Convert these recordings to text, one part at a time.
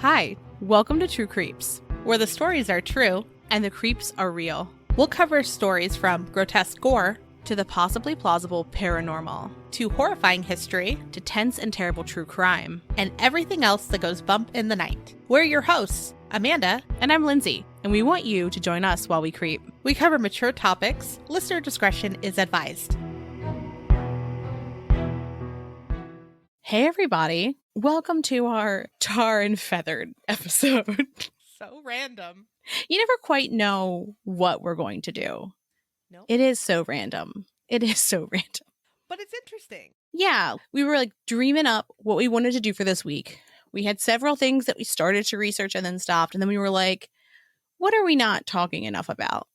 Hi, welcome to True Creeps, where the stories are true and the creeps are real. We'll cover stories from grotesque gore to the possibly plausible paranormal, to horrifying history, to tense and terrible true crime, and everything else that goes bump in the night. We're your hosts, Amanda, and I'm Lindsay, and we want you to join us while we creep. We cover mature topics. Listener discretion is advised. Hey everybody, welcome to our Tar and Feathered episode. So random. You never quite know what we're going to do. Nope. It is so random. It is so random. But it's interesting. Yeah, we were like dreaming up what we wanted to do for this week. We had several things that we started to research and then stopped. And then we were like, what are we not talking enough about?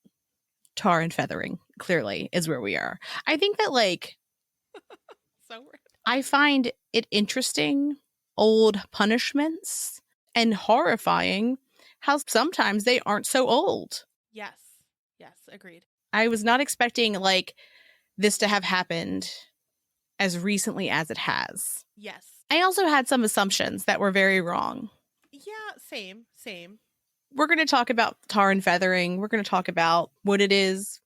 Tar and feathering, clearly, is where we are. I think that So random. I find it interesting, old punishments, and horrifying how sometimes they aren't so old. Yes, agreed. I was not expecting this to have happened as recently as it has. Yes. I also had some assumptions that were very wrong. Yeah, same. We're going to talk about tar and feathering. We're going to talk about what it is,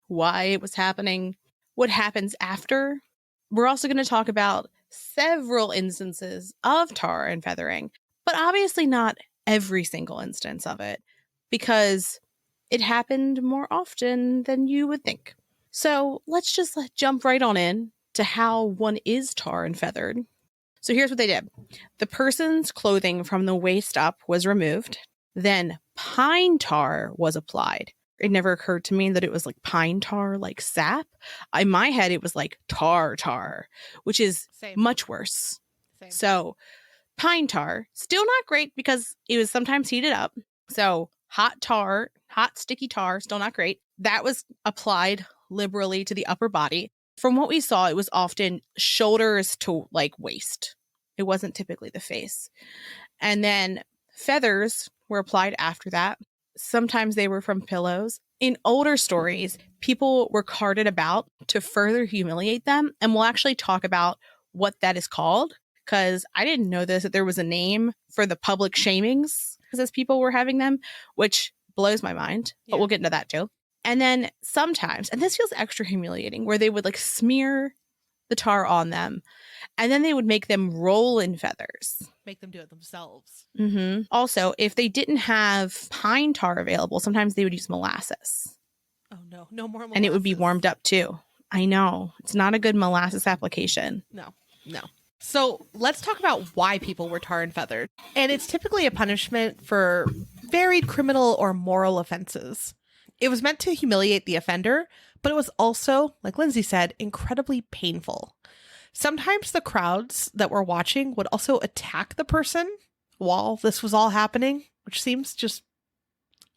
why it was happening, what happens after. We're also going to talk about several instances of tar and feathering, but obviously not every single instance of it, because it happened more often than you would think. So let's just jump right on in to how one is tar and feathered. So here's what they did. The person's clothing from the waist up was removed. Then pine tar was applied. It never occurred to me that it was like pine tar, like sap. In my head, it was like tar, which is much worse. Same. So pine tar, still not great because it was sometimes heated up. So hot sticky tar, still not great. That was applied liberally to the upper body. From what we saw, it was often shoulders to waist. It wasn't typically the face. And then feathers were applied after that. Sometimes they were from pillows. In older stories, people were carted about to further humiliate them. And we'll actually talk about what that is called, because I didn't know that there was a name for the public shamings as people were having them, which blows my mind. But we'll get into that too. And then sometimes, and this feels extra humiliating, where they would smear the tar on them, and then they would make them roll in feathers. Make them do it themselves. Mm-hmm. Also, if they didn't have pine tar available, sometimes they would use molasses. Oh, no. No more molasses. And it would be warmed up too. I know. It's not a good molasses application. No. So let's talk about why people were tar and feathered. And it's typically a punishment for varied criminal or moral offenses. It was meant to humiliate the offender, but it was also, like Lindsay said, incredibly painful. Sometimes the crowds that were watching would also attack the person while this was all happening, which seems just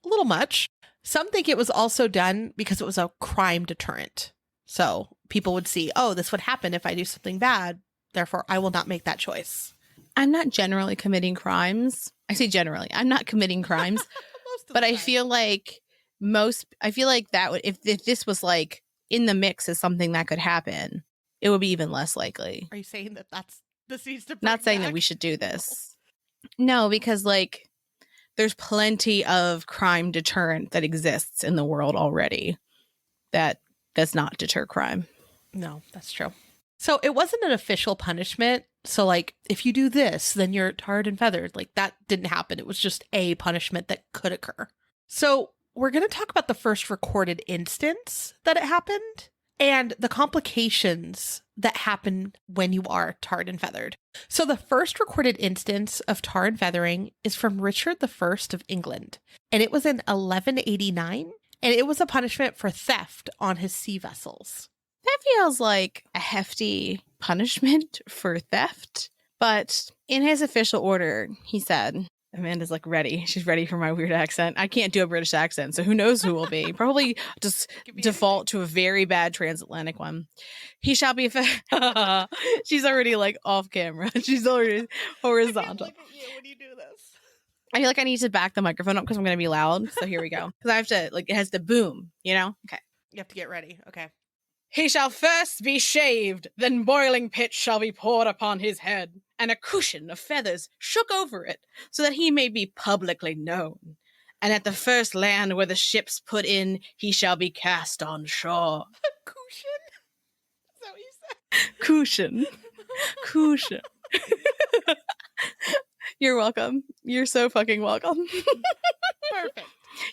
a little much. Some think it was also done because it was a crime deterrent. So people would see, oh, this would happen if I do something bad. Therefore, I will not make that choice. I'm not generally committing crimes. I say generally. I'm not committing crimes. But I feel like that would, if this was in the mix as something that could happen, it would be even less likely. Are you saying this needs to bring Not saying back? that we should do this. No, because there's plenty of crime deterrent that exists in the world already that does not deter crime. No, that's true. So it wasn't an official punishment. So if you do this, then you're tarred and feathered. That didn't happen. It was just a punishment that could occur. So we're going to talk about the first recorded instance that it happened and the complications that happen when you are tarred and feathered. So the first recorded instance of tar and feathering is from Richard I of England, and it was in 1189, and it was a punishment for theft on his sea vessels. That feels like a hefty punishment for theft, but in his official order, he said, Amanda's ready. She's ready for my weird accent. I can't do a British accent, so who knows who will be. Probably just default to a very bad transatlantic one. He shall be She's already off camera. She's already horizontal. I can't look at you when you do this. I feel like I need to back the microphone up because I'm going to be loud. So here we go. Because I have to, it has to boom, Okay. You have to get ready. Okay. He shall first be shaved, then boiling pitch shall be poured upon his head, and a cushion of feathers shook over it, so that he may be publicly known. And at the first land where the ships put in, he shall be cast on shore. Cushion? Is that what you said? Cushion. Cushion. You're welcome. You're so fucking welcome. Perfect.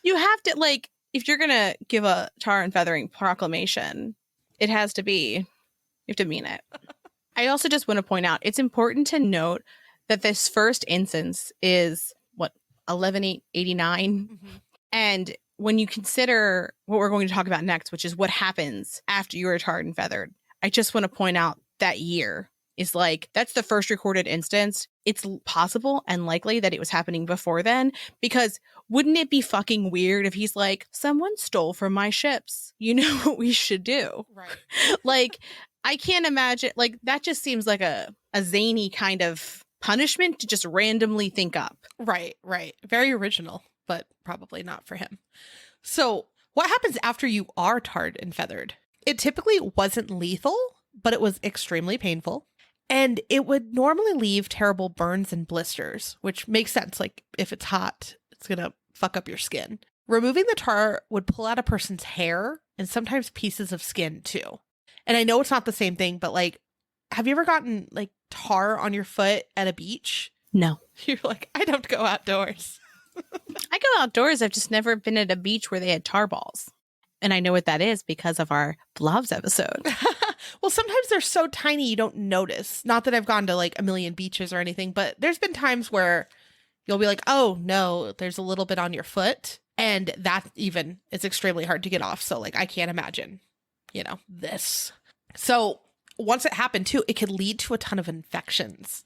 You have to, like, if you're gonna give a tar and feathering proclamation, it has to be, you have to mean it. I also just want to point out, it's important to note that this first instance is, 1189? Mm-hmm. And when you consider what we're going to talk about next, which is what happens after you are tarred and feathered, I just want to point out that year is like, that's the first recorded instance. It's possible and likely that it was happening before then, because wouldn't it be fucking weird if he's like, someone stole from my ships? You know what we should do? Right. Like, I can't imagine, like, that just seems like a zany kind of punishment to just randomly think up. Right. Very original, but probably not for him. So what happens after you are tarred and feathered? It typically wasn't lethal, but it was extremely painful. And it would normally leave terrible burns and blisters, which makes sense. Like, if it's hot, it's going to fuck up your skin. Removing the tar would pull out a person's hair and sometimes pieces of skin too. And I know it's not the same thing, but like, have you ever gotten like tar on your foot at a beach? No. You're like, I don't go outdoors. I go outdoors. I've just never been at a beach where they had tar balls. And I know what that is because of our blobs episode. Well, sometimes they're so tiny you don't notice. Not that I've gone to like a million beaches or anything, but there's been times where you'll be like, oh no, there's a little bit on your foot. And that even is extremely hard to get off. So like, I can't imagine, this. So once it happened too, it could lead to a ton of infections.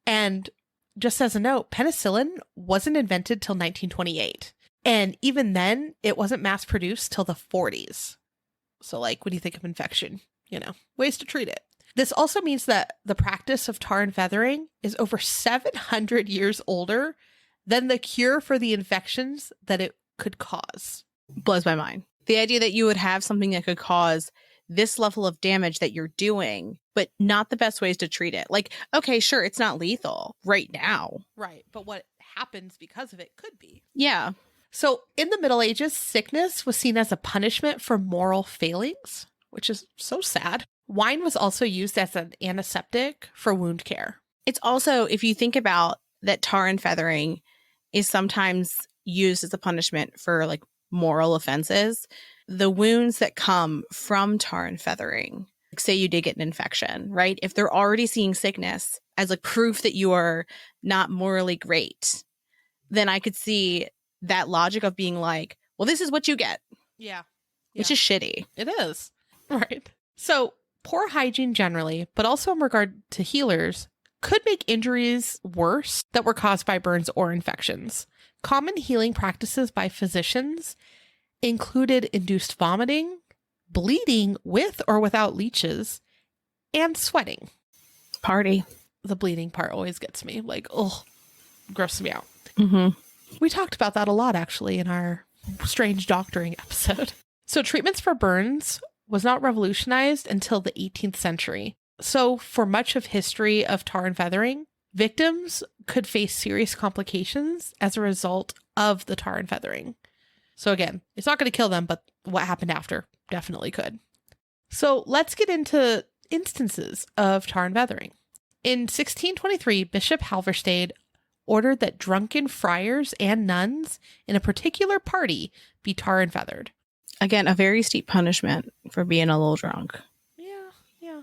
And just as a note, penicillin wasn't invented till 1928. And even then, it wasn't mass produced till the 40s. So like, when you think of infection, ways to treat it. This also means that the practice of tar and feathering is over 700 years older than the cure for the infections that it could cause. Blows my mind. The idea that you would have something that could cause this level of damage that you're doing, but not the best ways to treat it. Like, okay, sure, it's not lethal right now. Right. But what happens because of it could be. Yeah. So in the Middle Ages, sickness was seen as a punishment for moral failings, which is so sad. Wine was also used as an antiseptic for wound care. It's also, if you think about that, tar and feathering is sometimes used as a punishment for like moral offenses. The wounds that come from tar and feathering, like say you did get an infection, right? If they're already seeing sickness as like proof that you are not morally great, then I could see that logic of being like, well, this is what you get. Yeah. Which is shitty. It is. Right. So poor hygiene generally, but also in regard to healers, could make injuries worse that were caused by burns or infections. Common healing practices by physicians included induced vomiting, bleeding with or without leeches, and sweating. Party. The bleeding part always gets me. Like, oh, grosses me out. Mm-hmm. We talked about that a lot, actually, in our strange doctoring episode. So treatments for burns was not revolutionized until the 18th century. So for much of history of tar and feathering, victims could face serious complications as a result of the tar and feathering. So again, it's not going to kill them, but what happened after definitely could. So let's get into instances of tar and feathering. In 1623, Bishop Halverstade ordered that drunken friars and nuns in a particular party be tar and feathered. Again, a very steep punishment for being a little drunk. Yeah.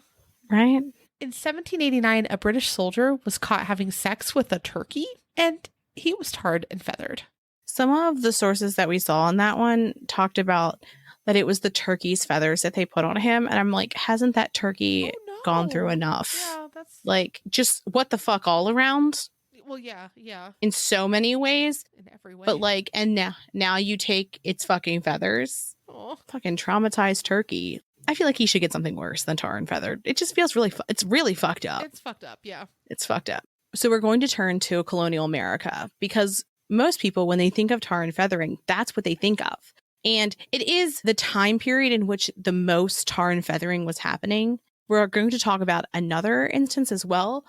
Right? In 1789, a British soldier was caught having sex with a turkey, and he was tarred and feathered. Some of the sources that we saw on that one talked about that it was the turkey's feathers that they put on him. And I'm like, hasn't that turkey gone through enough? Yeah, that's... Like, just what the fuck all around? Well, yeah. In so many ways. In every way. But like, and now you take its fucking feathers. Oh. Fucking traumatized turkey. I feel like he should get something worse than tar and feathered. It just feels really, it's really fucked up. It's fucked up, yeah. It's fucked up. So we're going to turn to colonial America because most people, when they think of tar and feathering, that's what they think of. And it is the time period in which the most tar and feathering was happening. We're going to talk about another instance as well.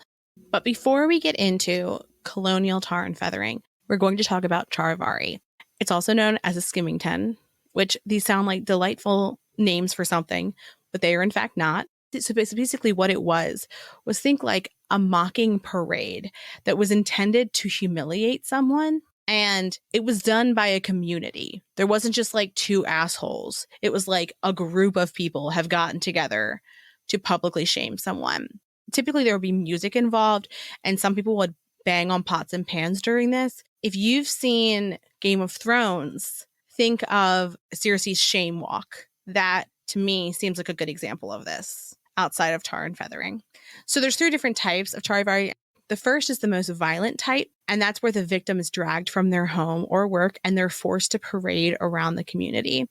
But before we get into colonial tar and feathering, we're going to talk about charivari. It's also known as a skimmington, which these sound like delightful names for something, but they are in fact not. So basically what it was think like a mocking parade that was intended to humiliate someone. And it was done by a community. There wasn't just like two assholes. It was like a group of people have gotten together to publicly shame someone. Typically, there would be music involved, and some people would bang on pots and pans during this. If you've seen Game of Thrones, think of Cersei's shame walk. That, to me, seems like a good example of this outside of tar and feathering. So there's 3 different types of charivari. The first is the most violent type, and that's where the victim is dragged from their home or work and they're forced to parade around the community.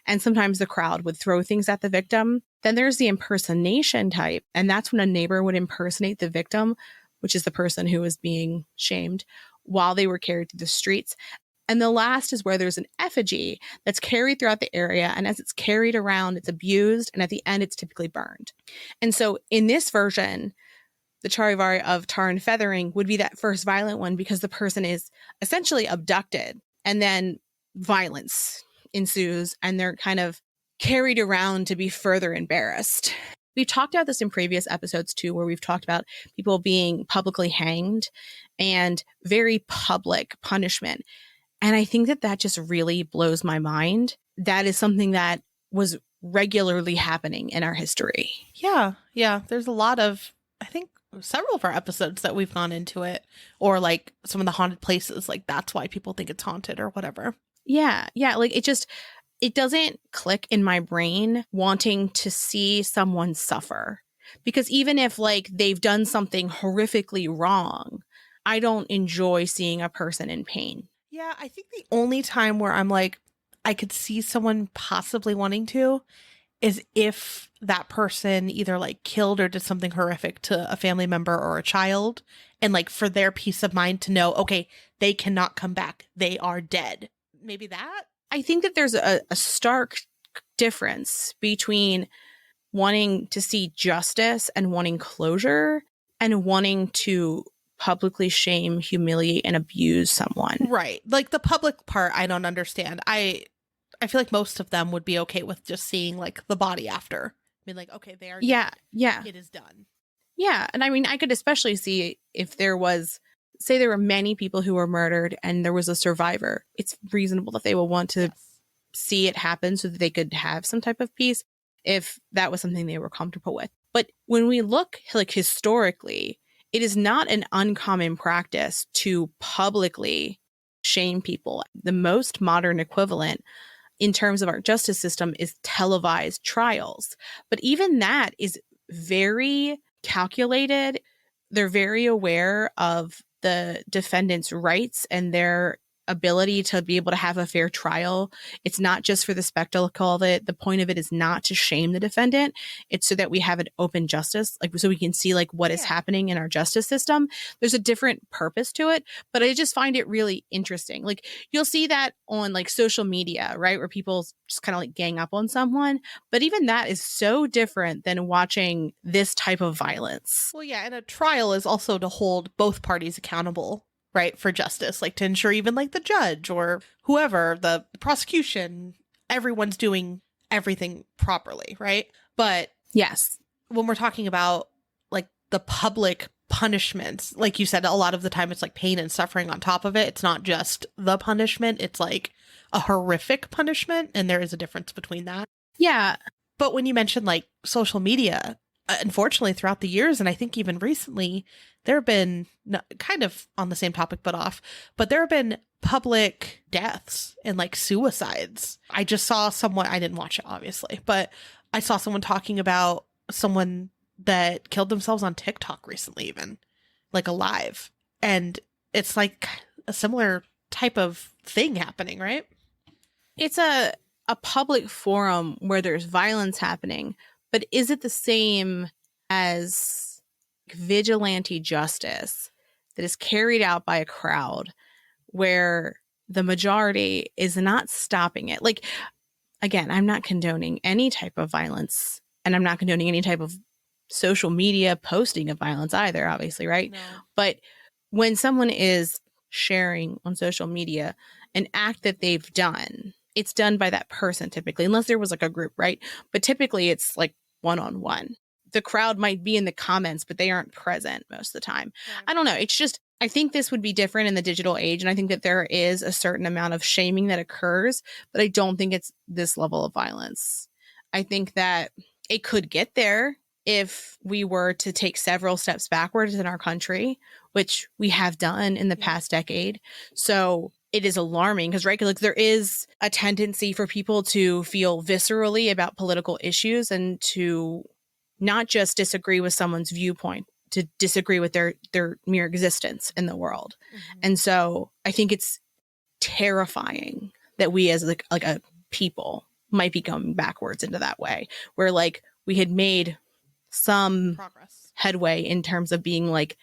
And sometimes the crowd would throw things at the victim. Then there's the impersonation type, and that's when a neighbor would impersonate the victim, which is the person who is being shamed, while they were carried through the streets. And the last is where there's an effigy that's carried throughout the area. And as it's carried around, it's abused. And at the end, it's typically burned. And so in this version, the charivari of tar and feathering would be that first violent one because the person is essentially abducted and then violence ensues and they're kind of carried around to be further embarrassed. We've talked about this in previous episodes too, where we've talked about people being publicly hanged and very public punishment. And I think that just really blows my mind. That is something that was regularly happening in our history. Yeah. There's a lot of, I think, several of our episodes that we've gone into it, or like some of the haunted places, like that's why people think it's haunted or whatever. Yeah. Like it doesn't click in my brain wanting to see someone suffer, because even if like they've done something horrifically wrong, I don't enjoy seeing a person in pain. Yeah. I think the only time where I'm like, I could see someone possibly wanting to is if that person either like killed or did something horrific to a family member or a child, and like for their peace of mind to know, okay, they cannot come back. They are dead. Maybe that? I think that there's a stark difference between wanting to see justice and wanting closure and wanting to publicly shame, humiliate, and abuse someone. Right. Like the public part, I don't understand. I feel like most of them would be okay with just seeing like the body after. I mean, like, okay, they are dead. Yeah. It is done. Yeah. And I mean, I could especially see if there was, say there were many people who were murdered and there was a survivor. It's reasonable that they will want to see it happen so that they could have some type of peace if that was something they were comfortable with. But when we look like historically, it is not an uncommon practice to publicly shame people. The most modern equivalent in terms of our justice system is televised trials. But even that is very calculated. They're very aware of the defendant's rights and their ability to be able to have a fair trial. It's not just for the spectacle of it. The point of it is not to shame the defendant. It's so that we have an open justice, like so we can see like what is happening in our justice system. There's a different purpose to it, but I just find it really interesting. Like you'll see that on like social media, right? Where people just kind of like gang up on someone. But even that is so different than watching this type of violence. Well, yeah, and a trial is also to hold both parties accountable, right, for justice, like to ensure even like the judge or whoever, the prosecution, everyone's doing everything properly, right? But yes, when we're talking about like the public punishments, like you said, a lot of the time it's like pain and suffering on top of it. It's not just the punishment, it's like a horrific punishment, and there is a difference between that. Yeah. But when you mentioned like social media, unfortunately throughout the years, and I think even recently, there have been kind of on the same topic but off, but there have been public deaths and like suicides. I just saw someone, I didn't watch it obviously, but I saw someone talking about someone that killed themselves on TikTok recently, even like alive. And it's like a similar type of thing happening, right? It's a public forum where there's violence happening, but is it the same as vigilante justice that is carried out by a crowd where the majority is not stopping it. Like, again, I'm not condoning any type of violence, and I'm not condoning any type of social media posting of violence either, obviously, right? No. But when someone is sharing on social media an act that they've done, it's done by that person typically, unless there was like a group, right? But typically it's like one-on-one. The crowd might be in the comments, but they aren't present most of the time. Right. I don't know. It's just, I think this would be different in the digital age. And I think that there is a certain amount of shaming that occurs, but I don't think it's this level of violence. I think that it could get there if we were to take several steps backwards in our country, which we have done in the past decade. So it is alarming because, right, like there is a tendency for people to feel viscerally about political issues and to not just disagree with someone's viewpoint, to disagree with their mere existence in the world. Mm-hmm. And so I think it's terrifying that we as like a people might be going backwards into that way, where like we had made some progress, headway in terms of being like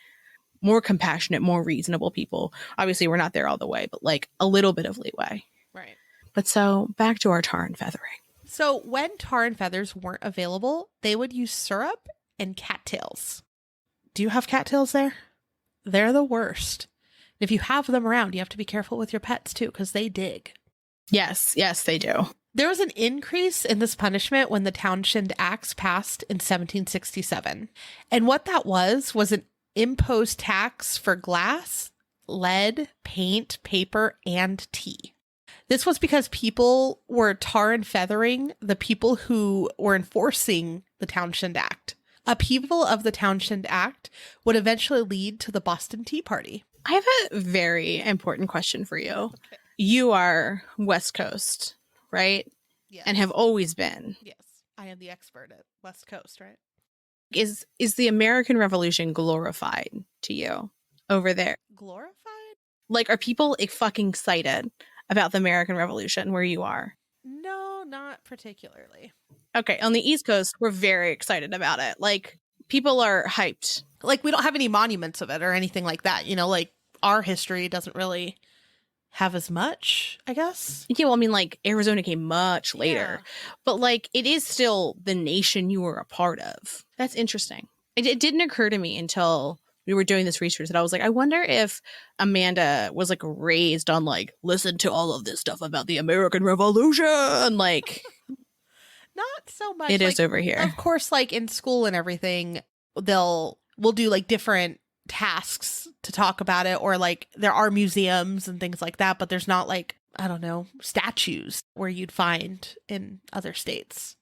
more compassionate, more reasonable people. Obviously, we're not there all the way, but like a little bit of leeway. Right. But so back to our tar and feathering. So when tar and feathers weren't available, they would use syrup and cattails. Do you have cattails there? They're the worst. And if you have them around, you have to be careful with your pets too, because they dig. Yes, they do. There was an increase in this punishment when the Townshend Acts passed in 1767. And what that was an imposed tax for glass, lead, paint, paper, and tea. This was because people were tar and feathering the people who were enforcing the Townshend Act. Upheaval of the Townshend Act would eventually lead to the Boston Tea Party. I have a very important question for you. Okay. You are West Coast, right? Yes. And have always been. Yes. I am the expert at West Coast, right? Is the American Revolution glorified to you over there? Glorified? Like, are people fucking excited about the American Revolution where you are? No, not particularly. Okay, on the East Coast, we're very excited about it. Like, people are hyped. Like, we don't have any monuments of it or anything like that. You know, like, our history doesn't really have as much, I guess. Yeah, well, I mean, like, Arizona came much later. Yeah. But, like, it is still the nation you were a part of. That's interesting. It didn't occur to me until we were doing this research that I was like, I wonder if Amanda was, like, raised on, like, listen to all of this stuff about the American Revolution. Like, not so much. It is over here. Of course, like, in school and everything, we'll do, like, different tasks to talk about it, or like there are museums and things like that, but there's not like, I don't know, statues where you'd find in other states.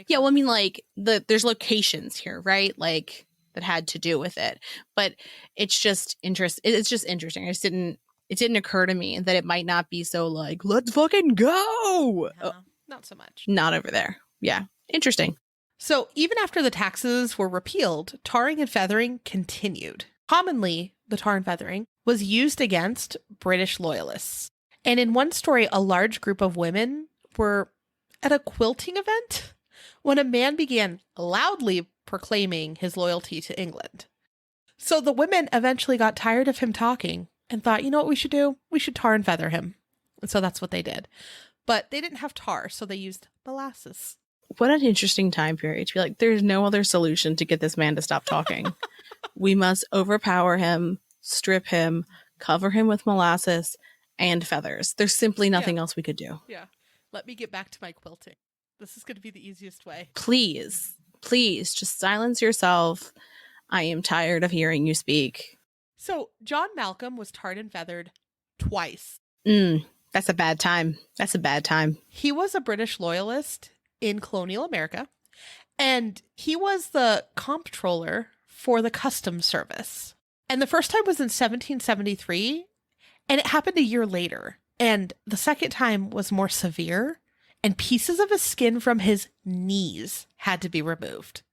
Yeah, well, I mean, like there's locations here, right? Like that had to do with it, but it's just It's just interesting. It didn't occur to me that it might not be so like, let's fucking go. No, not so much. Not over there. Yeah, interesting. So even after the taxes were repealed, tarring and feathering continued. Commonly, the tar and feathering was used against British loyalists. And in one story, a large group of women were at a quilting event when a man began loudly proclaiming his loyalty to England. So the women eventually got tired of him talking and thought, you know what we should do? We should tar and feather him. And so that's what they did. But they didn't have tar, so they used molasses. What an interesting time period to be like, there's no other solution to get this man to stop talking. We must overpower him, strip him, cover him with molasses and feathers. There's simply nothing else we could do. Yeah. Let me get back to my quilting. This is going to be the easiest way. Please, just silence yourself. I am tired of hearing you speak. So John Malcolm was tarred and feathered twice. That's a bad time. He was a British loyalist in colonial America, and he was the comptroller for the Customs Service. And the first time was in 1773, and it happened a year later. And the second time was more severe, and pieces of his skin from his knees had to be removed.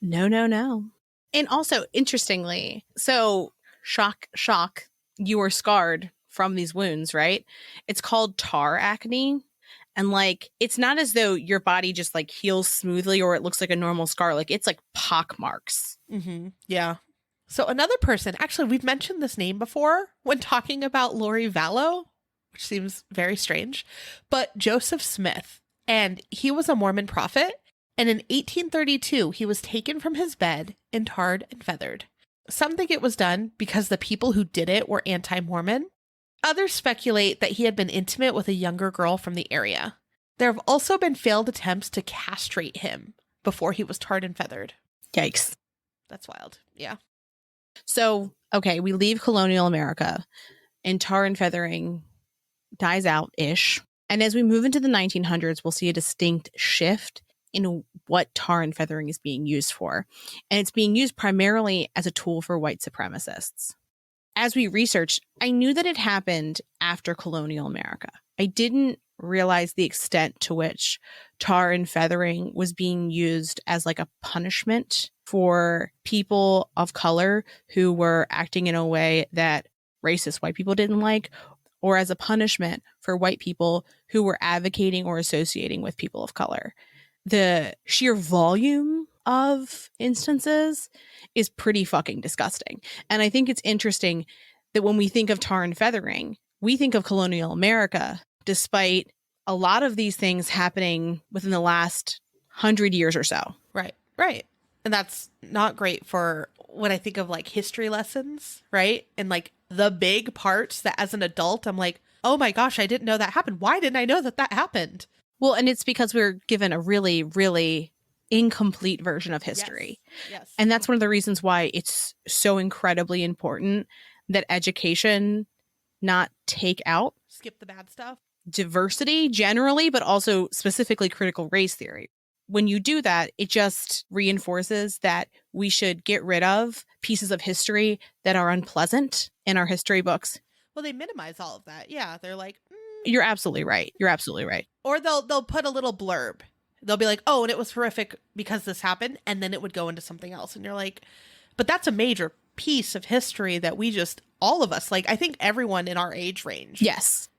No. And also, interestingly, so shock, you were scarred from these wounds, right? It's called tar acne. And like, it's not as though your body just like heals smoothly or it looks like a normal scar. Like, it's like pock marks. Mm-hmm. Yeah. So another person, actually, we've mentioned this name before when talking about Lori Vallow. which seems very strange, but Joseph Smith. And he was a Mormon prophet. And in 1832, he was taken from his bed and tarred and feathered. Some think it was done because the people who did it were anti-Mormon. Others speculate that he had been intimate with a younger girl from the area. There have also been failed attempts to castrate him before he was tarred and feathered. Yikes. That's wild. Yeah. So, okay, we leave colonial America and tar and feathering dies out-ish. And as we move into the 1900s, we'll see a distinct shift in what tar and feathering is being used for. And it's being used primarily as a tool for white supremacists. As we researched, I knew that it happened after colonial America. I didn't realize the extent to which tar and feathering was being used as like a punishment for people of color who were acting in a way that racist white people didn't like, or as a punishment for white people who were advocating or associating with people of color. The sheer volume of instances is pretty fucking disgusting. And I think it's interesting that when we think of tar and feathering, we think of colonial America, despite a lot of these things happening within the last 100 years or so. Right, right. And that's not great for when I think of like history lessons, right? And like the big parts that as an adult, I'm like, oh my gosh, I didn't know that happened. Why didn't I know that that happened? Well, and it's because we're given a really, really incomplete version of history. Yes. And that's one of the reasons why it's so incredibly important that education not take out Skip the bad stuff. Diversity generally, but also specifically critical race theory. When you do that, it just reinforces that we should get rid of pieces of history that are unpleasant in our history books. Well, they minimize all of that. Yeah, they're like, You're absolutely right. You're absolutely right. Or they'll put a little blurb. They'll be like, oh, and it was horrific because this happened. And then it would go into something else. And you're like, but that's a major piece of history that we just, all of us, like I think everyone in our age range. Yes.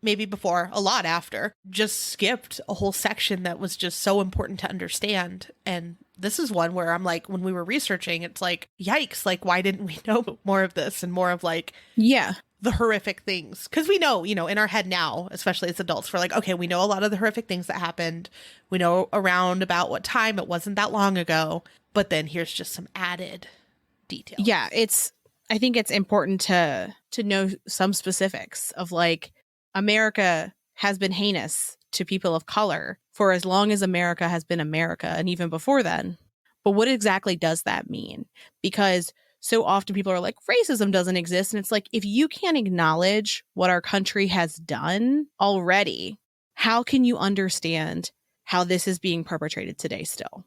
Maybe before, a lot after, just skipped a whole section that was just so important to understand. And this is one where I'm like, when we were researching, it's like, yikes, like, why didn't we know more of this and more of like, yeah, the horrific things? Because we know, in our head now, especially as adults, we're like, okay, we know a lot of the horrific things that happened. We know around about what time, it wasn't that long ago. But then here's just some added details. Yeah, I think it's important to know some specifics of like, America has been heinous to people of color for as long as America has been America, and even before then. But what exactly does that mean? Because so often people are like, racism doesn't exist. And it's like, if you can't acknowledge what our country has done already, how can you understand how this is being perpetrated today still?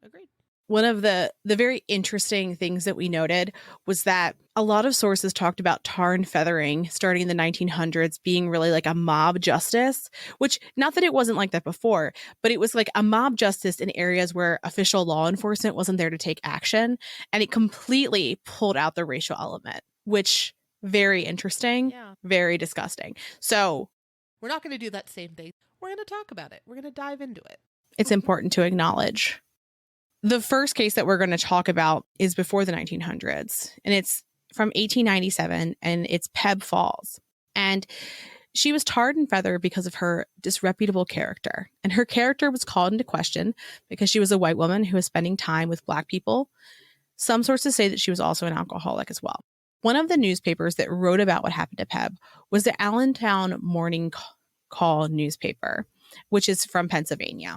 Agreed. One of the very interesting things that we noted was that a lot of sources talked about tar and feathering starting in the 1900s being really like a mob justice, which not that it wasn't like that before, but it was like a mob justice in areas where official law enforcement wasn't there to take action. And it completely pulled out the racial element, which very interesting, very disgusting. So we're not going to do that same thing. We're going to talk about it. We're going to dive into it. It's important to acknowledge. The first case that we're going to talk about is before the 1900s, and it's from 1897, and it's Peb Falls. And she was tarred and feathered because of her disreputable character. And her character was called into question because she was a white woman who was spending time with Black people. Some sources say that she was also an alcoholic as well. One of the newspapers that wrote about what happened to Peb was the Allentown Morning Call newspaper, which is from Pennsylvania.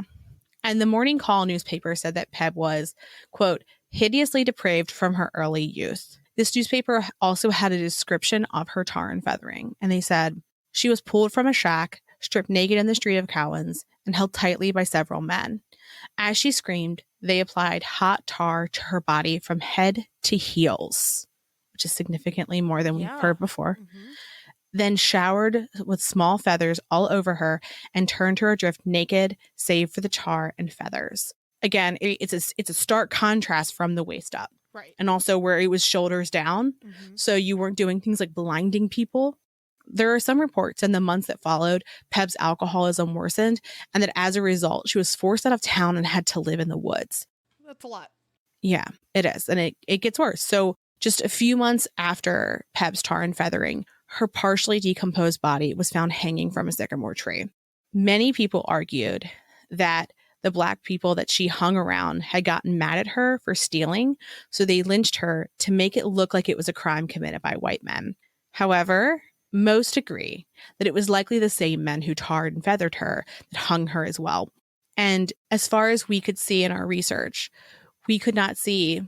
And the Morning Call newspaper said that Peb was, quote, hideously depraved from her early youth. This newspaper also had a description of her tar and feathering. And they said, she was pulled from a shack, stripped naked in the street of Cowans, and held tightly by several men. As she screamed, they applied hot tar to her body from head to heels, which is significantly more than we've heard before. Mm-hmm. Then showered with small feathers all over her and turned her adrift naked, save for the tar and feathers. Again, it's a stark contrast from the waist up. Right. And also where it was shoulders down. Mm-hmm. So you weren't doing things like blinding people. There are some reports in the months that followed, Peb's alcoholism worsened, and that as a result, she was forced out of town and had to live in the woods. That's a lot. Yeah, it is. And it gets worse. So just a few months after Peb's tar and feathering, her partially decomposed body was found hanging from a sycamore tree. Many people argued that the Black people that she hung around had gotten mad at her for stealing, so they lynched her to make it look like it was a crime committed by white men. However, most agree that it was likely the same men who tarred and feathered her that hung her as well. And as far as we could see in our research, we could not see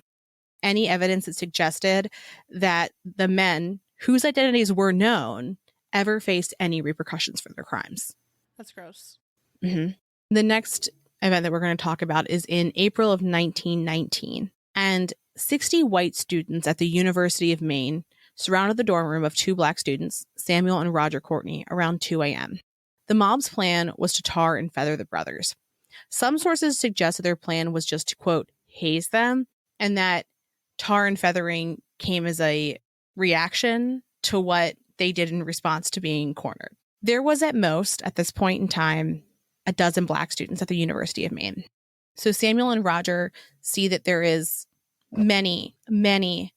any evidence that suggested that the men whose identities were known ever faced any repercussions for their crimes. That's gross. Mm-hmm. The next event that we're going to talk about is in April of 1919. And 60 white students at the University of Maine surrounded the dorm room of 2 Black students, Samuel and Roger Courtney, around 2 a.m. The mob's plan was to tar and feather the brothers. Some sources suggest that their plan was just to, quote, haze them, and that tar and feathering came as a reaction to what they did in response to being cornered. There was at most, at this point in time, a dozen Black students at the University of Maine. So Samuel and Roger see that there is many, many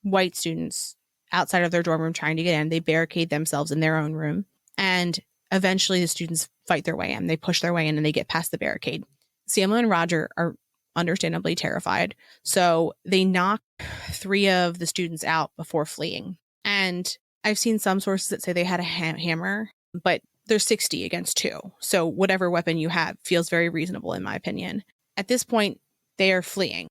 white students outside of their dorm room trying to get in. They barricade themselves in their own room. And eventually the students fight their way in. They push their way in and they get past the barricade. Samuel and Roger are understandably terrified. So they knock 3 of the students out before fleeing. And I've seen some sources that say they had a hammer, but there's 60 against 2. So whatever weapon you have feels very reasonable, in my opinion. At this point, they are fleeing.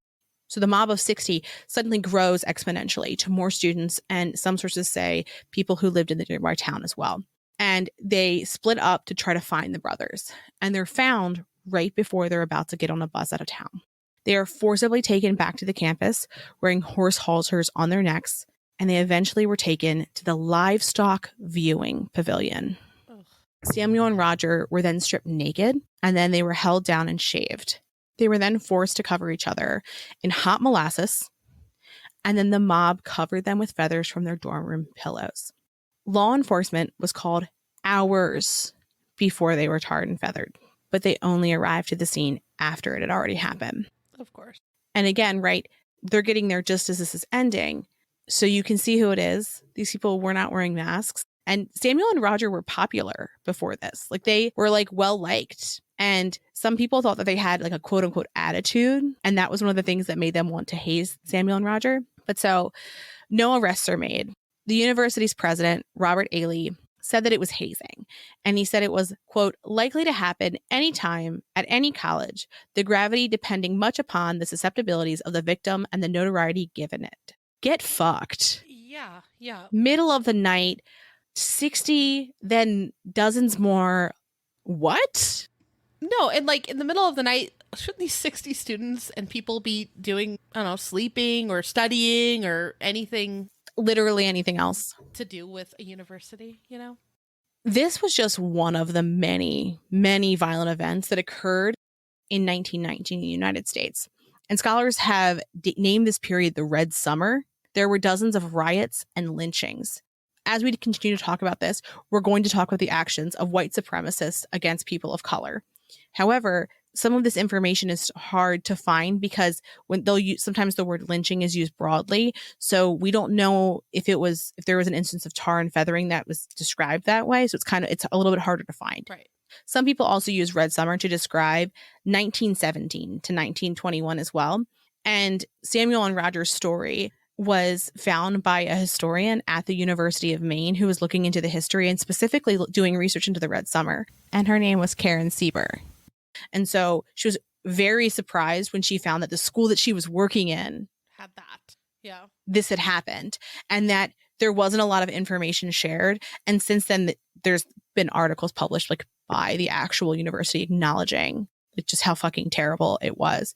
So the mob of 60 suddenly grows exponentially to more students, and some sources say people who lived in the nearby town as well. And they split up to try to find the brothers. And they're found right before they're about to get on a bus out of town. They are forcibly taken back to the campus, wearing horse halters on their necks, and they eventually were taken to the livestock viewing pavilion. Ugh. Samuel and Roger were then stripped naked, and then they were held down and shaved. They were then forced to cover each other in hot molasses, and then the mob covered them with feathers from their dorm room pillows. Law enforcement was called hours before they were tarred and feathered, but they only arrived to the scene after it had already happened. Of course. And again, right, they're getting there just as this is ending. So you can see who it is. These people were not wearing masks. And Samuel and Roger were popular before this. Like, they were like well liked. And some people thought that they had like a quote unquote attitude. And that was one of the things that made them want to haze Samuel and Roger. But so no arrests are made. The university's president, Robert Ailey, said that it was hazing. And he said it was, quote, likely to happen anytime at any college, the gravity depending much upon the susceptibilities of the victim and the notoriety given it. Get fucked. Yeah. Middle of the night, 60, then dozens more. What? No, and like in the middle of the night, shouldn't these 60 students and people be doing, I don't know, sleeping or studying or anything? Literally anything else to do with a university, you know? This was just one of the many, many violent events that occurred in 1919 in the United States. And scholars have named this period the Red Summer. There were dozens of riots and lynchings. As we continue to talk about this, we're going to talk about the actions of white supremacists against people of color. However, some of this information is hard to find because when they'll use, sometimes the word lynching is used broadly. So we don't know if there was an instance of tar and feathering that was described that way. So it's a little bit harder to find. Right. Some people also use Red Summer to describe 1917 to 1921 as well. And Samuel and Roger's story was found by a historian at the University of Maine who was looking into the history and specifically doing research into the Red Summer. And her name was Karen Sieber. And so she was very surprised when she found that the school that she was working in had that. Yeah. This had happened and that there wasn't a lot of information shared. And since then, there's been articles published like by the actual university acknowledging like, just how fucking terrible it was.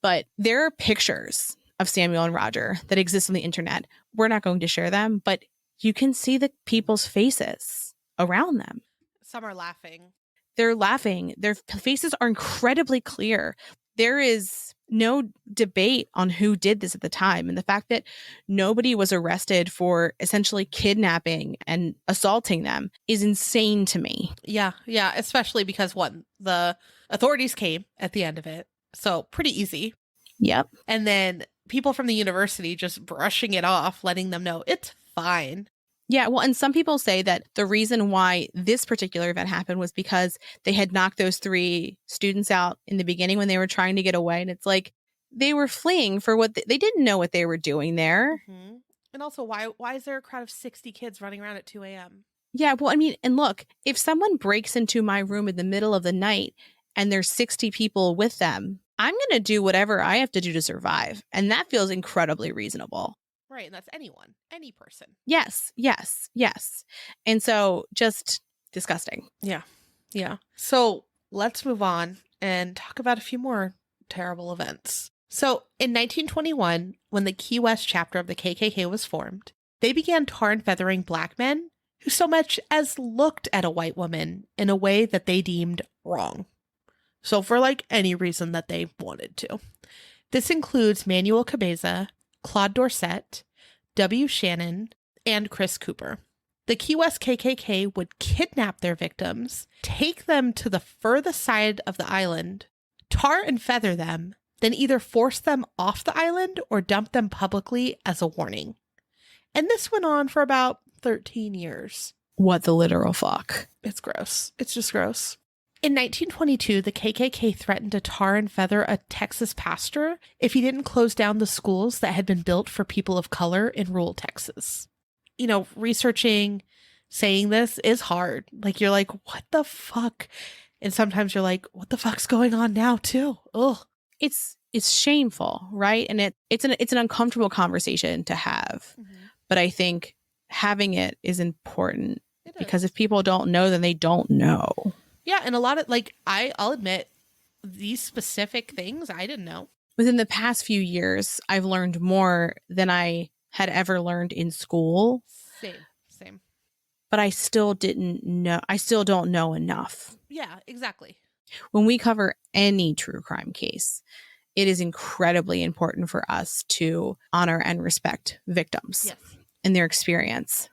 But there are pictures of Samuel and Roger that exist on the internet. We're not going to share them, but you can see the people's faces around them. Some are laughing. They're laughing. Their faces are incredibly clear. There is no debate on who did this at the time. And the fact that nobody was arrested for essentially kidnapping and assaulting them is insane to me. Yeah. Especially because the authorities came at the end of it. So pretty easy. Yep. And then people from the university just brushing it off, letting them know it's fine. Yeah, well, and some people say that the reason why this particular event happened was because they had knocked those 3 students out in the beginning when they were trying to get away. And it's like they were fleeing for what they didn't know what they were doing there. Mm-hmm. And also, why is there a crowd of 60 kids running around at 2 a.m.? Yeah, well, I mean, and look, if someone breaks into my room in the middle of the night and there's 60 people with them, I'm going to do whatever I have to do to survive. And that feels incredibly reasonable. Right, and that's anyone, any person. Yes, yes, yes. And so just disgusting. Yeah, yeah. So let's move on and talk about a few more terrible events. So in 1921, when the Key West chapter of the KKK was formed, they began tar and feathering Black men who so much as looked at a white woman in a way that they deemed wrong. So for like any reason that they wanted to. This includes Manuel Cabeza, Claude Dorset, W. Shannon, and Chris Cooper. The Key West KKK would kidnap their victims, take them to the furthest side of the island, tar and feather them, then either force them off the island or dump them publicly as a warning. And this went on for about 13 years. What the literal fuck? It's gross. It's just gross. In 1922, the KKK threatened to tar and feather a Texas pastor if he didn't close down the schools that had been built for people of color in rural Texas. You know, researching, saying this is hard. Like, you're like, what the fuck? And sometimes you're like, what the fuck's going on now, too? Ugh. It's shameful, right? And it's an uncomfortable conversation to have. Mm-hmm. But I think having it is important because if people don't know, then they don't know. Yeah, and a lot of, like, I'll admit, these specific things I didn't know. Within the past few years, I've learned more than I had ever learned in school. Same. But I still didn't know. I still don't know enough. Yeah, exactly. When we cover any true crime case, it is incredibly important for us to honor and respect victims and their experience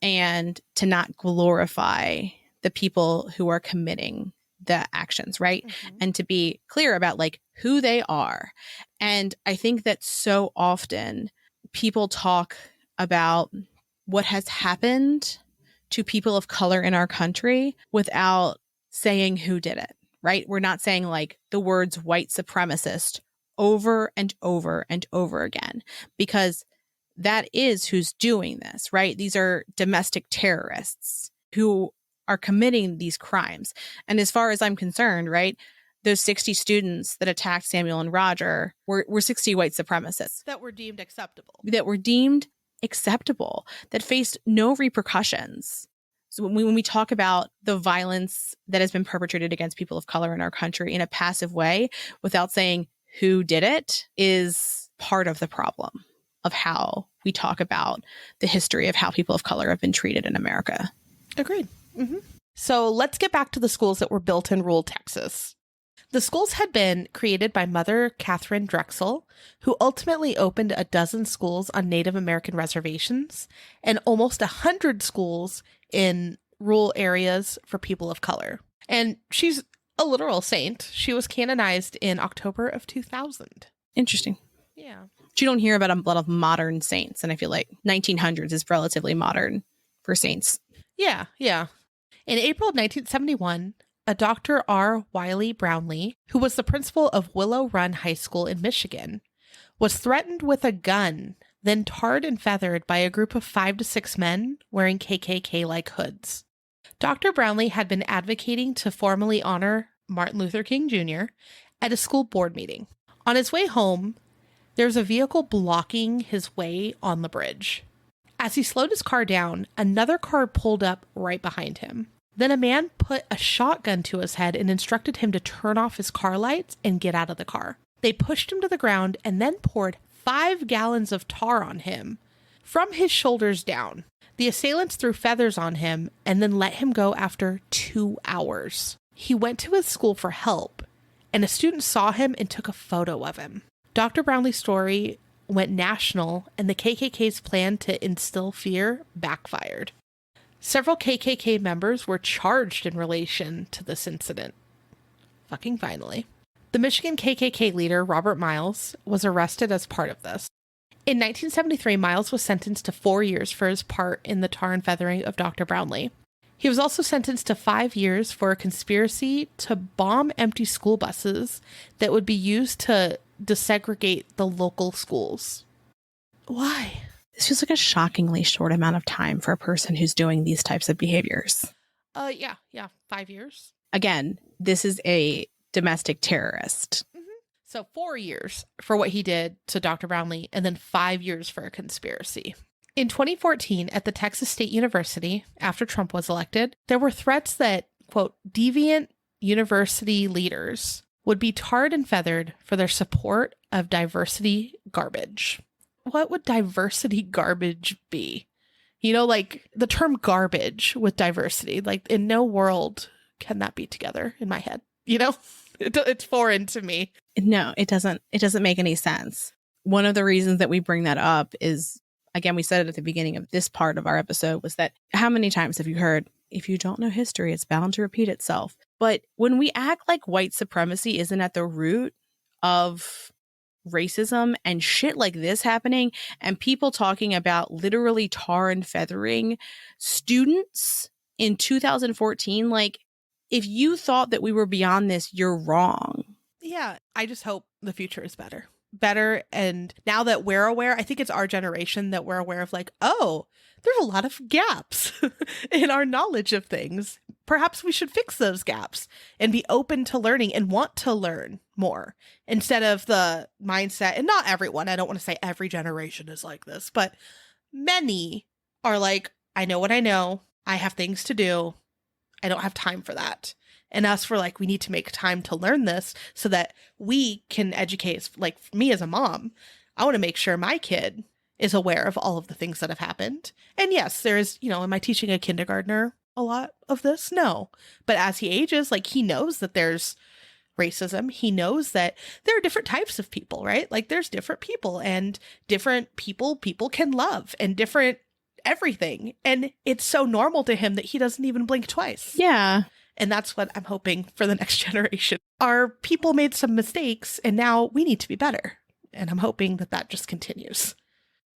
and to not glorify the people who are committing the actions, right? Mm-hmm. And to be clear about like who they are. And I think that so often people talk about what has happened to people of color in our country without saying who did it, right? We're not saying like the words white supremacist over and over and over again, because that is who's doing this, right? These are domestic terrorists who are committing these crimes. And as far as I'm concerned, right, those 60 students that attacked Samuel and Roger were 60 white supremacists. That were deemed acceptable. That faced no repercussions. So when we talk about the violence that has been perpetrated against people of color in our country in a passive way without saying who did it is part of the problem of how we talk about the history of how people of color have been treated in America. Agreed. Mm-hmm. So let's get back to the schools that were built in rural Texas. The schools had been created by Mother Catherine Drexel, who ultimately opened a dozen schools on Native American reservations and almost 100 schools in rural areas for people of color. And she's a literal saint. She was canonized in October of 2000. Interesting. Yeah. You don't hear about a lot of modern saints, and I feel like 1900s is relatively modern for saints. Yeah. In April of 1971, a Dr. R. Wiley Brownlee, who was the principal of Willow Run High School in Michigan, was threatened with a gun, then tarred and feathered by a group of 5 to 6 men wearing KKK-like hoods. Dr. Brownlee had been advocating to formally honor Martin Luther King Jr. at a school board meeting. On his way home, there was a vehicle blocking his way on the bridge. As he slowed his car down, another car pulled up right behind him. Then a man put a shotgun to his head and instructed him to turn off his car lights and get out of the car. They pushed him to the ground and then poured 5 gallons of tar on him from his shoulders down. The assailants threw feathers on him and then let him go after 2 hours. He went to his school for help, and a student saw him and took a photo of him. Dr. Brownlee's story went national, and the KKK's plan to instill fear backfired. Several KKK members were charged in relation to this incident. Fucking finally. The Michigan KKK leader, Robert Miles, was arrested as part of this. In 1973, Miles was sentenced to 4 years for his part in the tar and feathering of Dr. Brownlee. He was also sentenced to 5 years for a conspiracy to bomb empty school buses that would be used to desegregate the local schools. Why? This feels like a shockingly short amount of time for a person who's doing these types of behaviors. Yeah, 5 years. Again, this is a domestic terrorist. So 4 years for what he did to Dr. Brownlee, and then 5 years for a conspiracy. In 2014, at the Texas State University, after Trump was elected, there were threats that, quote, deviant university leaders would be tarred and feathered for their support of diversity garbage. What would diversity garbage be? You know, like the term garbage with diversity, like in no world can that be together in my head. You know, it's foreign to me. No, it doesn't. It doesn't make any sense. One of the reasons that we bring that up is, again, we said it at the beginning of this part of our episode, was that how many times have you heard, if you don't know history, it's bound to repeat itself. But when we act like white supremacy isn't at the root of racism and shit like this happening, and people talking about literally tar and feathering students in 2014, like, if you thought that we were beyond this, you're wrong. Yeah, I just hope the future is better. And now that we're aware, I think it's our generation that we're aware of, like, oh, there's a lot of gaps in our knowledge of things. Perhaps we should fix those gaps and be open to learning and want to learn more, instead of the mindset. And not everyone, I don't want to say every generation is like this, but many are like, I know what I know. I have things to do. I don't have time for that. And us, we're like, we need to make time to learn this so that we can educate. Like me as a mom, I want to make sure my kid is aware of all of the things that have happened. And yes, there is, you know, am I teaching a kindergartner a lot of this? No. But as he ages, like, he knows that there's racism. He knows that there are different types of people, right? Like, there's different people, and different people can love, and different everything. And it's so normal to him that he doesn't even blink twice. Yeah. And that's what I'm hoping for the next generation. Our people made some mistakes, and now we need to be better. And I'm hoping that that just continues.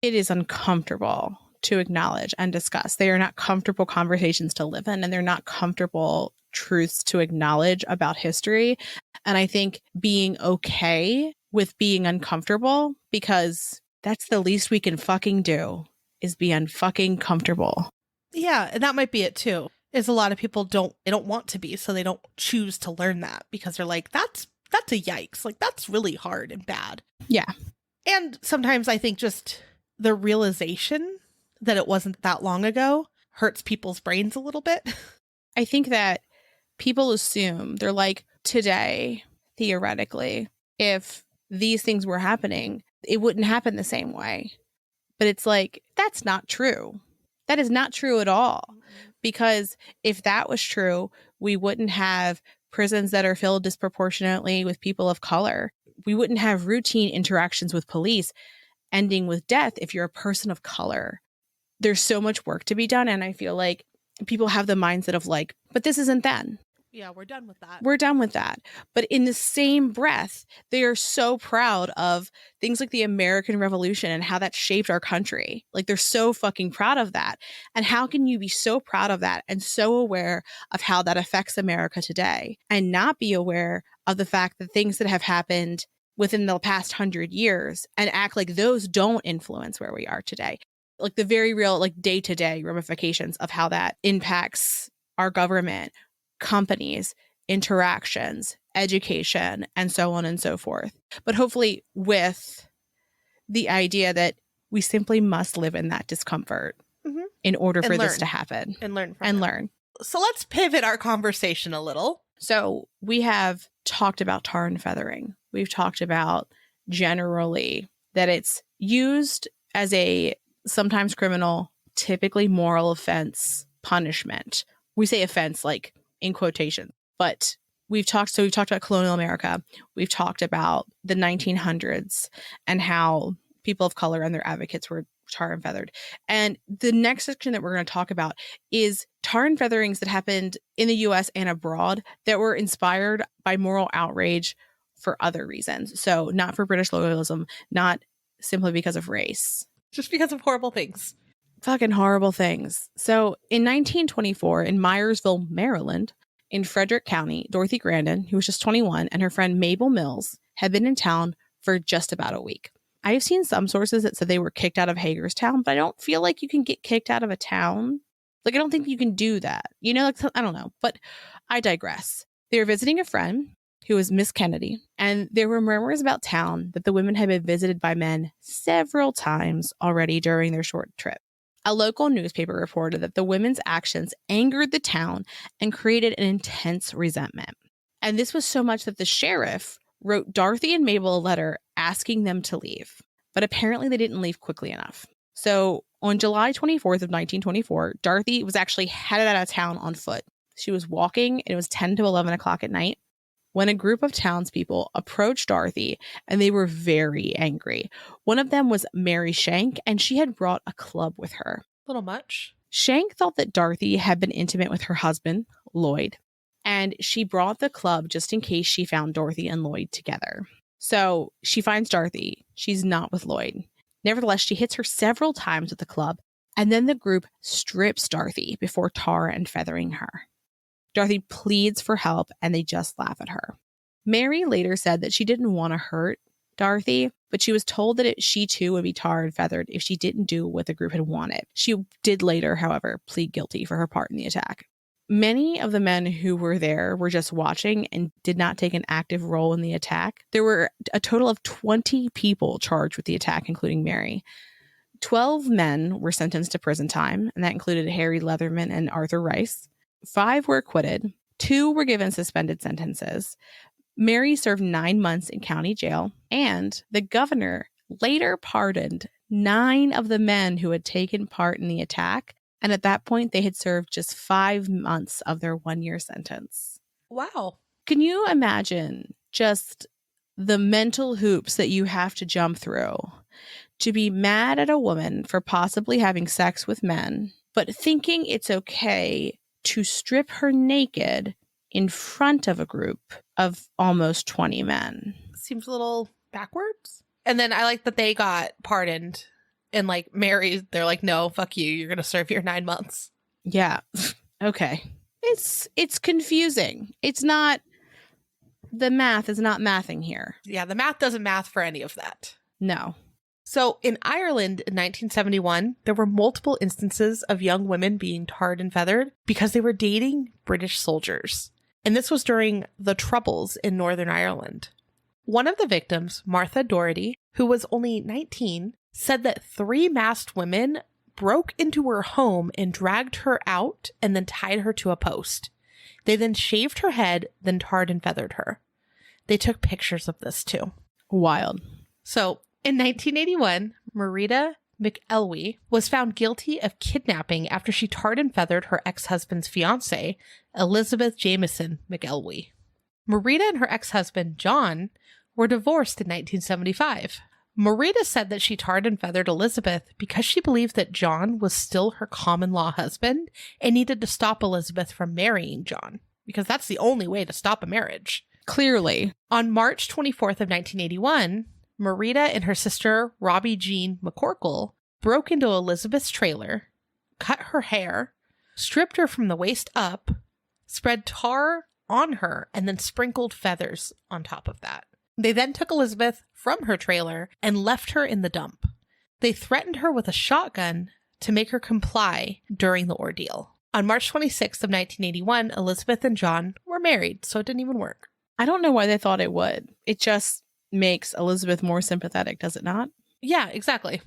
It is uncomfortable to acknowledge and discuss. They are not comfortable conversations to live in, and they're not comfortable truths to acknowledge about history. And I think being okay with being uncomfortable, because that's the least we can fucking do, is be unfucking comfortable. Yeah, and that might be it too. Is a lot of people don't want to be, so they don't choose to learn that, because they're like, that's a yikes. Like, that's really hard and bad. Yeah. And sometimes I think just the realization that it wasn't that long ago hurts people's brains a little bit. I think that people assume, they're like, today, theoretically, if these things were happening, it wouldn't happen the same way. But it's like, that's not true. That is not true at all. Because if that was true, we wouldn't have prisons that are filled disproportionately with people of color. We wouldn't have routine interactions with police ending with death if you're a person of color. There's so much work to be done. And I feel like people have the mindset of like, but this isn't then. Yeah, we're done with that. We're done with that. But in the same breath, they are so proud of things like the American Revolution and how that shaped our country. Like, they're so fucking proud of that. And how can you be so proud of that and so aware of how that affects America today, and not be aware of the fact that things that have happened within the past 100 years and act like those don't influence where we are today? Like, the very real, like, day-to-day ramifications of how that impacts our government, companies, interactions, education, and so on and so forth. But hopefully with the idea that we simply must live in that discomfort in order for this to happen. And learn from and it. learn. So let's pivot our conversation a little. So we have talked about tar and feathering. We've talked about generally that it's used as a sometimes criminal, typically moral offense punishment. We say offense like in quotation, but we've talked about colonial America. We've talked about the 1900s and how people of color and their advocates were tar and feathered. And the next section that we're going to talk about is tar and featherings that happened in the US and abroad that were inspired by moral outrage for other reasons. So not for British loyalism, not simply because of race. Just because of horrible things. Fucking horrible things. So in 1924, in Myersville, Maryland, in Frederick County, Dorothy Grandin, who was just 21, and her friend Mabel Mills had been in town for just about a week. I have seen some sources that said they were kicked out of Hagerstown, but I don't feel like you can get kicked out of a town. Like, I don't think you can do that. You know, like, I don't know, but I digress. They were visiting a friend who was Miss Kennedy, and there were murmurs about town that the women had been visited by men several times already during their short trip. A local newspaper reported that the women's actions angered the town and created an intense resentment. And this was so much that the sheriff wrote Dorothy and Mabel a letter asking them to leave. But apparently they didn't leave quickly enough. So on July 24th of 1924, Dorothy was actually headed out of town on foot. She was walking, and it was 10 to 11 o'clock at night when a group of townspeople approached Dorothy, and they were very angry. One of them was Mary Shank, and she had brought a club with her. A little much. Shank thought that Dorothy had been intimate with her husband, Lloyd, and she brought the club just in case she found Dorothy and Lloyd together. So she finds Dorothy. She's not with Lloyd. Nevertheless, she hits her several times with the club, and then the group strips Dorothy before tar and feathering her. Dorothy pleads for help, and they just laugh at her. Mary later said that she didn't want to hurt Dorothy, but she was told that she too would be tarred and feathered if she didn't do what the group had wanted. She did later, however, plead guilty for her part in the attack. Many of the men who were there were just watching and did not take an active role in the attack. There were a total of 20 people charged with the attack, including Mary. 12 men were sentenced to prison time, and that included Harry Leatherman and Arthur Rice. 5 were acquitted. 2 were given suspended sentences. Mary served 9 months in county jail, and the governor later pardoned 9 of the men who had taken part in the attack. And at that point, they had served just 5 months of their 1-year sentence. Wow. Can you imagine just the mental hoops that you have to jump through to be mad at a woman for possibly having sex with men, but thinking it's okay to strip her naked in front of a group of almost 20 men? Seems a little backwards. And then I like that they got pardoned. And like Mary, they're like, no, fuck you. You're going to serve your 9 months. Yeah. Okay. It's confusing. It's not, the math is not mathing here. Yeah, the math doesn't math for any of that. No. So in Ireland in 1971, there were multiple instances of young women being tarred and feathered because they were dating British soldiers. And this was during the Troubles in Northern Ireland. One of the victims, Martha Doherty, who was only 19, said that 3 masked women broke into her home and dragged her out and then tied her to a post. They then shaved her head, then tarred and feathered her. They took pictures of this too. Wild. So in 1981, Marita McElwee was found guilty of kidnapping after she tarred and feathered her ex-husband's fiancée, Elizabeth Jamieson McElwee. Marita and her ex-husband, John, were divorced in 1975. Marita said that she tarred and feathered Elizabeth because she believed that John was still her common-law husband and needed to stop Elizabeth from marrying John, because that's the only way to stop a marriage. Clearly. On March 24th of 1981, Marita and her sister, Robbie Jean McCorkle, broke into Elizabeth's trailer, cut her hair, stripped her from the waist up, spread tar on her, and then sprinkled feathers on top of that. They then took Elizabeth from her trailer and left her in the dump. They threatened her with a shotgun to make her comply during the ordeal. On March 26th of 1981, Elizabeth and John were married, so it didn't even work. I don't know why they thought it would. It just makes Elizabeth more sympathetic, does it not? Yeah, exactly.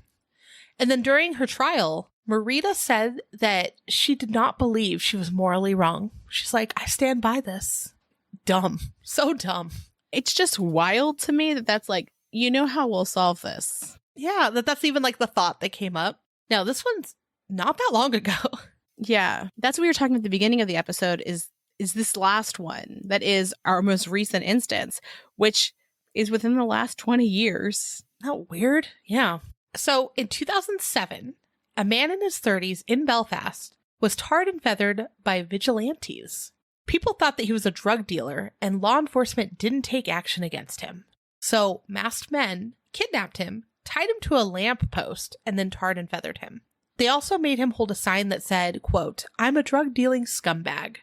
And then during her trial, Marita said that she did not believe she was morally wrong. She's like, I stand by this. Dumb. So dumb. It's just wild to me that that's like, you know how we'll solve this. Yeah, that's even like the thought that came up. Now, this one's not that long ago. Yeah, that's what we were talking at the beginning of the episode is this last one that is our most recent instance, which is within the last 20 years. Isn't that weird? Yeah. So in 2007, a man in his 30s in Belfast was tarred and feathered by vigilantes. People thought that he was a drug dealer, and law enforcement didn't take action against him. So masked men kidnapped him, tied him to a lamp post, and then tarred and feathered him. They also made him hold a sign that said, quote, "I'm a drug-dealing scumbag.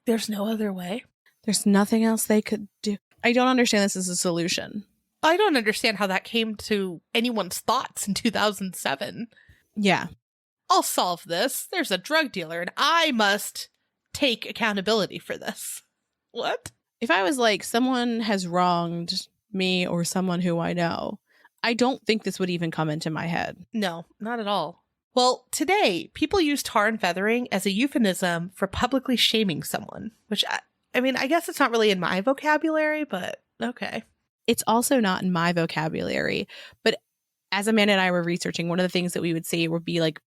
There's no other way." There's nothing else they could do. I don't understand this as a solution. I don't understand how that came to anyone's thoughts in 2007. Yeah. I'll solve this. There's a drug dealer, and I must take accountability for this. What? If I was like, someone has wronged me or someone who I know, I don't think this would even come into my head. No, not at all. Well, today, people use tar and feathering as a euphemism for publicly shaming someone, which, I mean, I guess it's not really in my vocabulary, but okay. It's also not in my vocabulary. But as Amanda and I were researching, one of the things that we would see would be like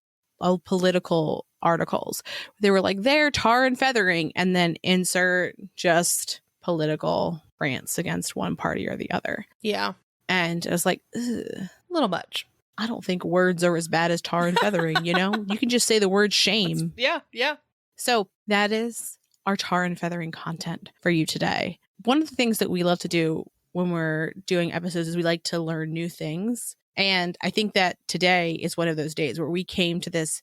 political articles. They were like, they're tar and feathering, and then insert just political rants against one party or the other. Yeah. And I was like, ugh, A little much. I don't think words are as bad as tar and feathering, you know? You can just say the word shame. Yeah. So that is our tar and feathering content for you today. One of the things that we love to do when we're doing episodes is we like to learn new things. And I think that today is one of those days where we came to this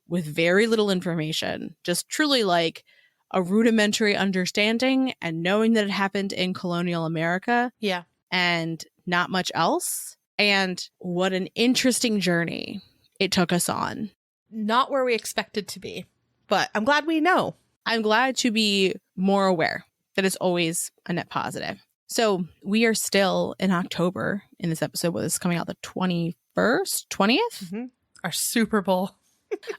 with very little information, just truly like a rudimentary understanding and knowing that it happened in colonial America. Yeah. And not much else. And what an interesting journey it took us on. Not where we expected to be, but I'm glad we know. I'm glad to be more aware. That is always a net positive. So we are still in October in this episode, with this coming out the 21st, 20th? Mm-hmm. Our Super Bowl.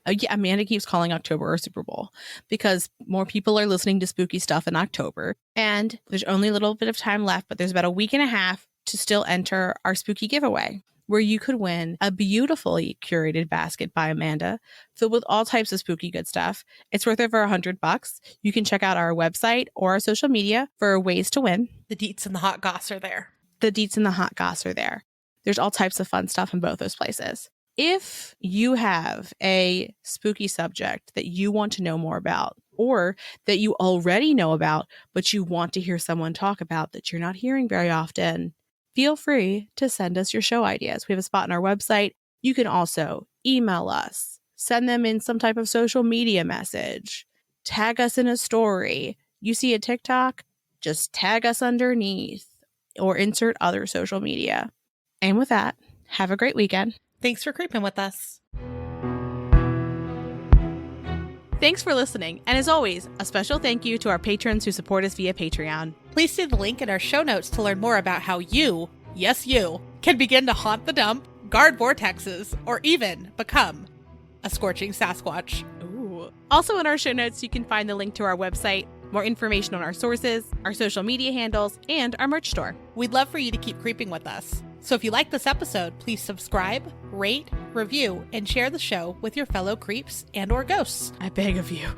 Yeah, Amanda keeps calling October our Super Bowl because more people are listening to spooky stuff in October. And there's only a little bit of time left, but there's about a week and a half to still enter our spooky giveaway, where you could win a beautifully curated basket by Amanda filled with all types of spooky good stuff. It's worth over $100. You can check out our website or our social media for ways to win. The deets and the hot goss are there. The deets and the hot goss are there. There's all types of fun stuff in both those places. If you have a spooky subject that you want to know more about, or that you already know about, but you want to hear someone talk about that you're not hearing very often, feel free to send us your show ideas. We have a spot on our website. You can also email us, send them in some type of social media message, tag us in a story. You see a TikTok, just tag us underneath or insert other social media. And with that, have a great weekend. Thanks for creeping with us. Thanks for listening. And as always, a special thank you to our patrons who support us via Patreon. Please see the link in our show notes to learn more about how you, yes you, can begin to haunt the dump, guard vortexes, or even become a scorching Sasquatch. Ooh. Also in our show notes, you can find the link to our website, more information on our sources, our social media handles, and our merch store. We'd love for you to keep creeping with us. So if you like this episode, please subscribe, rate, review, and share the show with your fellow creeps and or ghosts. I beg of you.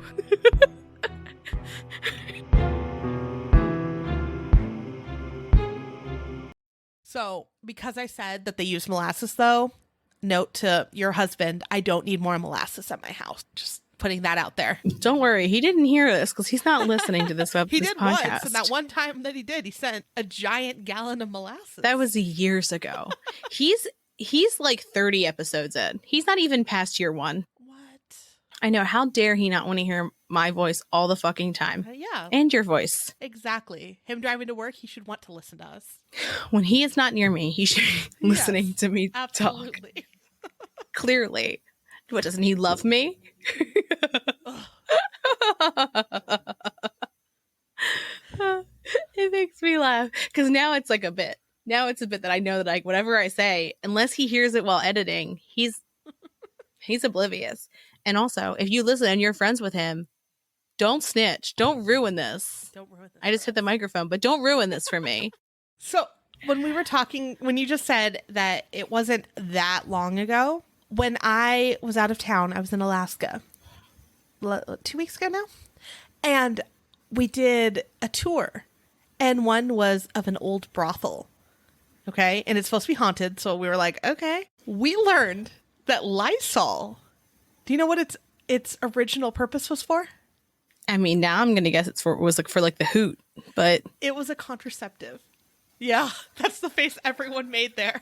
So, because I said that they use molasses, though, note to your husband, I don't need more molasses at my house. Just putting that out there. Don't worry. He didn't hear this because he's not listening to this He this did podcast. once, and that one time that he did, he sent a giant gallon of molasses. That was years ago. He's like 30 episodes in. He's not even past year one. What? I know. How dare he not want to hear my voice all the fucking time? Yeah. And your voice. Exactly. Him driving to work, he should want to listen to us. When he is not near me, he should be listening to me Absolutely. talk. Clearly. What, doesn't he love me? It makes me laugh because now it's like a bit. Now it's a bit that I know that like whatever I say, unless he hears it while editing, he's oblivious. And also, if you listen and you're friends with him, don't snitch. Don't ruin this. Don't ruin this. I just hit the microphone, but don't ruin this for me. So when we were talking, when you just said that it wasn't that long ago, when I was out of town, I was in Alaska 2 weeks ago now, and we did a tour, and one was of an old brothel. Okay, and it's supposed to be haunted, so we were like, okay. We learned that Lysol. Do you know what its original purpose was for? I mean, now I'm gonna guess it was like for like the hoot, but It was a contraceptive. Yeah, that's the face everyone made there.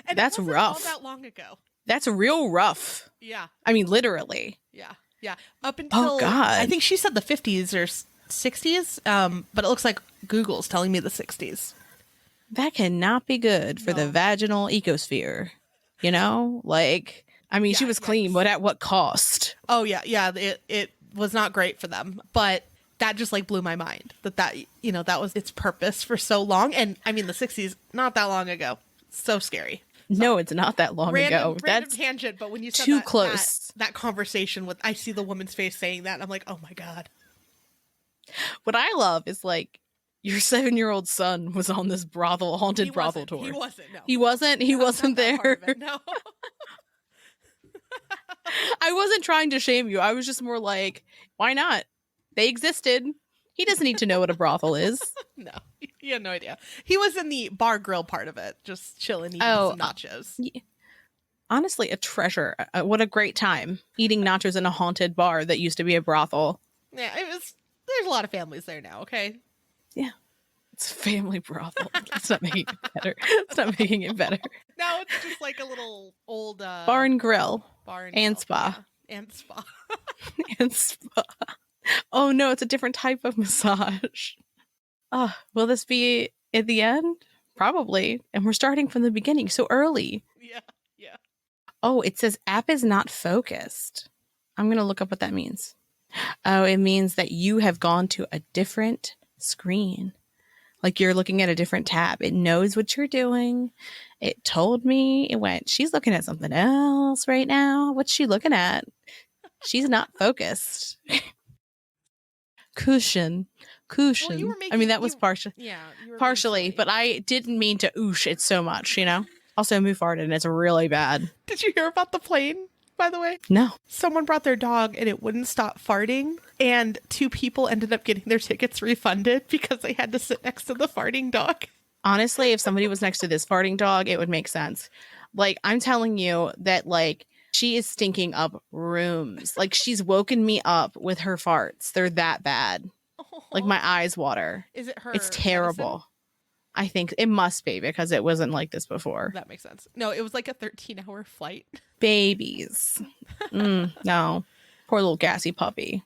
And it That's wasn't all rough. that long ago. That's real rough. Yeah. I mean, literally. Yeah. Yeah. Up Oh, until, I God. think she said the 50s or 60s, but it looks like Google's telling me the 60s. That cannot be good for the No. vaginal ecosphere. You know? Like, I mean, she Yeah, was clean, yikes. but at what cost? Oh, yeah. Yeah. It was not great for them. But that just like blew my mind that, you know, that was its purpose for so long. And I mean, the 60s, not that long ago. So scary. No, it's not that long ago. Random That's tangent, but when you said too that, close. that conversation with, I see the woman's face saying that, and I'm like, oh my God. What I love is like your 7-year-old son was on this haunted brothel tour. He wasn't. No, He wasn't. He wasn't not that there. part of it, no. I wasn't trying to shame you. I was just more like, why not? They existed. He doesn't need to know what a brothel is. No, he had no idea. He was in the bar grill part of it, just chilling, eating some nachos. Honestly, a treasure. What a great time eating nachos in a haunted bar that used to be a brothel. Yeah, it was. There's a lot of families there now. Okay. Yeah, it's a family brothel. It's not making it better. It's not making it better. No, it's just like a little old Bar and grill bar and grill. spa. Yeah, and spa. And spa. Oh no, it's a different type of massage. Will this be at the end? Probably. And we're starting from the beginning so early. Yeah, yeah. Oh, it says app is not focused. I'm going to look up what that means. Oh, it means that you have gone to a different screen. Like you're looking at a different tab. It knows what you're doing. It told me. It went, she's looking at something else right now. What's she looking at? She's not focused. Cushion. Well, you were I mean, that was partial. Yeah, you were Partially, but I didn't mean to oosh it so much, you know? Also, Moo farted and it's really bad. Did you hear about the plane, by the way? No. Someone brought their dog and it wouldn't stop farting, and 2 people ended up getting their tickets refunded because they had to sit next to the farting dog. Honestly, if somebody was next to this farting dog, it would make sense. Like, I'm telling you that, like, she is stinking up rooms. Like, she's woken me up with her farts. They're that bad. Like, my eyes water. Is it her? It's terrible. Medicine? I think it must be because it wasn't like this before. That makes sense. No, it was like a 13-hour flight. Babies. No. Poor little gassy puppy.